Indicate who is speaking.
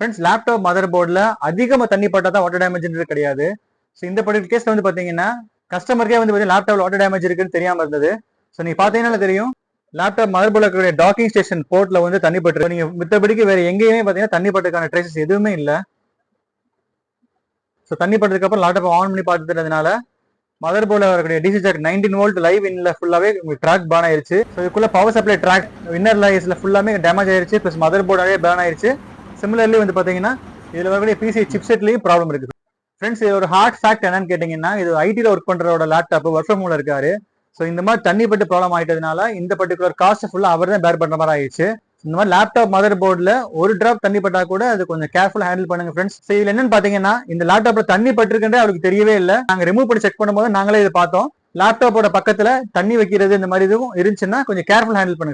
Speaker 1: Friends, laptop mother போர்டில் அதிகமாக தண்ணி பட்டா தான் வாட்டர் டேமேஜ்ன்றது கிடையாது. ஸோ இந்த பர்டிகுலர் கேஸ்ல வந்து பார்த்தீங்கன்னா கஸ்டமருக்கே வந்து பார்த்தீங்கன்னா லேப்டாப்ல வாட்டர் டேமேஜ் இருக்குன்னு தெரியாம இருந்தது. ஸோ நீங்க பார்த்தீங்கன்னா தெரியும், லேப்டாப் மதர் போர்டில் இருக்கக்கூடிய டாக்கிங் ஸ்டேஷன் போர்ட்ல வந்து தண்ணி பட்டு, நீங்க மித்தபடிக்கு வேற எங்கேயுமே பார்த்தீங்கன்னா தண்ணி பட்டுக்கான ட்ரேசஸ் எதுவுமே இல்லை. ஸோ தண்ணி பட்டதுக்கு அப்புறம் லேப்டாப் ஆன் பண்ணி பார்த்துட்டதுனால மதர் போர்டில் வரக்கூடிய டிசி ஜாக் 19 வோல்ட் லைவ் இன்ல ஃபுல்லாவே ட்ராக் பேர்ன் ஆயிருச்சு. ஸோ இதுக்குள்ள பவர் சப்ளை ட்ராக் இன்னர் லேயர்ஸ்ல ஃபுல்லாமே டேமேஜ் ஆயிருச்சு. பிளஸ் மதர் போர்டாவே பேர்ன் ஆயிருச்சு. சிமிலர்லி வந்து பாத்தீங்கன்னா இதுல வரக்கூடிய பிசி சிப்செட்லயும் ப்ராப்ளம் இருக்கு. ஃப்ரெண்ட்ஸ், இது ஒரு ஹார்ட் ஃபேக்ட் என்னன்னு கேட்டீங்கன்னா, இது ஐடில ஒர்க் பண்றதோட லேப்டாப் ஒர்க் ஃப்ரம் ஹோம்ல இருக்காரு. ஸோ இந்த மாதிரி தண்ணி பட்டு ப்ராப்ளம் ஆயிட்டதுனால இந்த பர்டிகுலர் காஸ்ட் ஃபுல்லா அவர் தான் பேர் பண்ற மாதிரி ஆயிடுச்சு. இந்த மாதிரி லேப்டாப் மதர் போர்டில் ஒரு டிராப் தண்ணி பட்டா கூட அது கொஞ்சம் கேர்ஃபுல்லா ஹேண்டில் பண்ணுங்க ஃப்ரெண்ட்ஸ். இதுல என்னன்னு பாத்தீங்கன்னா, இந்த லேப்டாப்ல தண்ணி பட்டிருக்குன்றே அவருக்கு தெரியவே இல்லை. நாங்க ரிமூவ் பண்ணி செக் பண்ணும்போது நாங்களே இதை பார்த்தோம். லேப்டாப்போட பக்கத்துல தண்ணி வைக்கிறது இந்த மாதிரி இதுவும் இருந்துச்சுன்னா கொஞ்சம் கேர்ஃபுல் ஹேண்டில் பண்ணுங்க.